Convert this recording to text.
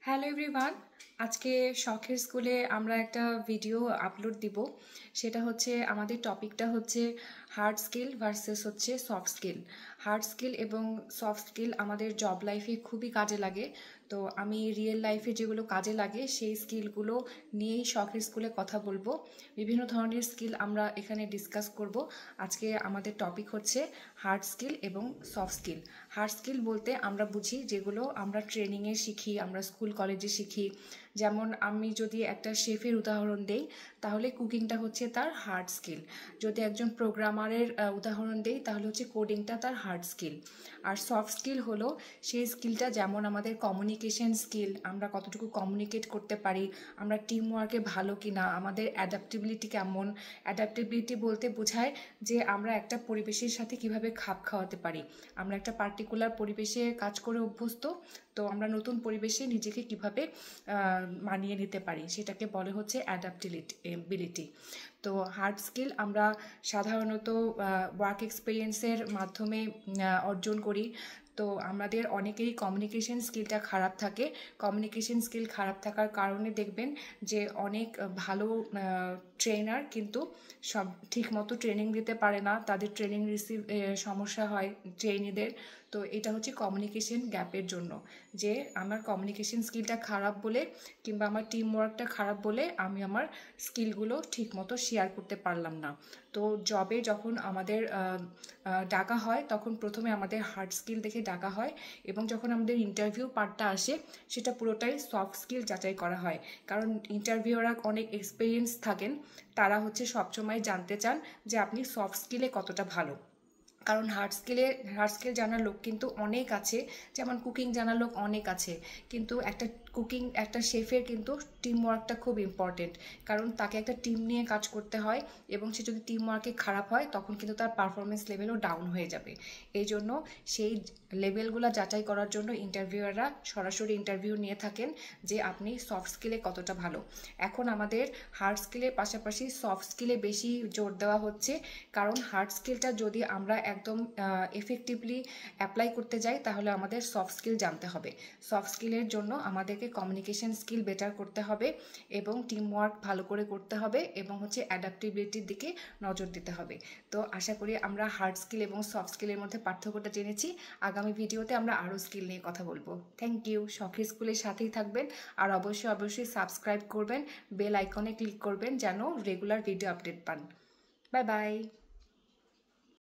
Hello everyone, আজকে শখের স্কুলে আমরা একটা ভিডিও আপলোড দিব। সেটা হচ্ছে আমাদের টপিকটা হচ্ছে হার্ড স্কিল ভার্সেস হচ্ছে সফট স্কিল। হার্ড স্কিল এবং সফট স্কিল আমাদের জব লাইফে খুবই কাজে লাগে। তো আমি রিয়েল লাইফে যেগুলো কাজে লাগে সেই স্কিলগুলো নিয়েই শখের স্কুলে কথা বলবো। বিভিন্ন ধরনের স্কিল আমরা এখানে ডিসকাস করব। আজকে আমাদের টপিক হচ্ছে হার্ড স্কিল এবং সফট স্কিল। হার্ড স্কিল বলতে আমরা বুঝি যেগুলো আমরা ট্রেনিংয়ে শিখি, আমরা স্কুল কলেজে শিখি। যেমন আমি যদি একটা শেফের উদাহরণ দেই, তাহলে কুকিংটা হচ্ছে তার হার্ড স্কিল। যদি একজন প্রোগ্রামারের উদাহরণ দেই, তাহলে হচ্ছে কোডিংটা তার হার্ড স্কিল। আর সফট স্কিল হলো সেই স্কিলটা, যেমন আমাদের কমিউনিকেশন স্কিল, আমরা কতটুকু কমিউনিকেট করতে পারি, আমরা টিম ওয়ার্কে ভালো কিনা, আমাদের অ্যাডাপ্টেবিলিটি কেমন। অ্যাডাপ্টেবিলিটি বলতে বোঝায় যে আমরা একটা পরিবেশের সাথে কিভাবে খাপ খাওয়াতে পারি। আমরা একটা পার্টিকুলার পরিবেশে কাজ করে অভ্যস্ত, তো আমরা নতুন পরিবেশে নিজেকে কিভাবে মানিয়ে নিতে পারি, সেটাকে বলে হচ্ছে অ্যাডাপ্টেবিলিটি। তো হার্ড স্কিল আমরা সাধারণত ওয়ার্ক এক্সপিরিয়েন্সের মাধ্যমে অর্জন করি। তো আমাদের অনেকেরই কমিউনিকেশন স্কিলটা খারাপ থাকে। কমিউনিকেশন স্কিল খারাপ থাকার কারণে দেখবেন যে অনেক ভালো ট্রেনার কিন্তু সব ঠিকমতো ট্রেনিং দিতে পারে না, তাদের ট্রেনিং সমস্যা হয় ট্রেনিদের। তো এটা হচ্ছে কমিউনিকেশন গ্যাপের জন্য, যে আমার কমিউনিকেশন স্কিলটা খারাপ বলে কিংবা আমার টিম ওয়ার্কটা খারাপ বলে আমি আমার স্কিলগুলো ঠিকমতো শেয়ার করতে পারলাম না। তো জবে যখন আমাদের ডাকা হয়, তখন প্রথমে আমাদের হার্ড স্কিল দেখে ডাকা হয়, এবং যখন আমাদের ইন্টারভিউ পার্টটা আসে, সেটা পুরোটাই সফট স্কিল যাচাই করা হয়। কারণ ইন্টারভিউরা অনেক এক্সপিরিয়েন্স থাকেন, তারা হচ্ছে সবসময় জানতে চান যে আপনি সফট স্কিলে কতটা ভালো। কারণ হার্ড স্কিল জানার লোক কিন্তু অনেক আছে, যেমন কুকিং জানার লোক অনেক আছে, কিন্তু একটা শেফের কিন্তু টিম ওয়ার্কটা খুব ইম্পর্টেন্ট। কারণ তাকে একটা টিম নিয়ে কাজ করতে হয়, এবং সে যদি টিম ওয়ার্কে খারাপ হয়, তখন কিন্তু তার পারফরমেন্স লেভেলও ডাউন হয়ে যাবে। এই জন্য সেই লেভেলগুলো যাচাই করার জন্য ইন্টারভিউয়াররা সরাসরি ইন্টারভিউ নিয়ে থাকেন যে আপনি সফট স্কিলে কতটা ভালো। এখন আমাদের হার্ড স্কিলের পাশাপাশি সফট স্কিলে বেশি জোর দেওয়া হচ্ছে, কারণ হার্ড স্কিলটা যদি আমরা একদম এফেক্টিভলি অ্যাপ্লাই করতে যাই, তাহলে আমাদের সফট স্কিল জানতে হবে। সফট স্কিলের জন্য আমাদেরকে কমিউনিকেশন স্কিল বেটার করতে হবে, এবং টিম ওয়ার্ক ভালো করে করতে হবে, এবং হচ্ছে অ্যাডাপ্টেবিলিটির দিকে নজর দিতে হবে। তো আশা করি আমরা হার্ড স্কিল এবং সফট স্কিলের মধ্যে পার্থক্যটা জেনেছি। আগামী ভিডিওতে আমরা আরও স্কিল নিয়ে কথা বলবো। Thank you. শখের স্কুলের সাথেই থাকবেন, আর অবশ্যই সাবস্ক্রাইব করবেন, বেল আইকনে ক্লিক করবেন যেন রেগুলার ভিডিও আপডেট পান। Bye bye.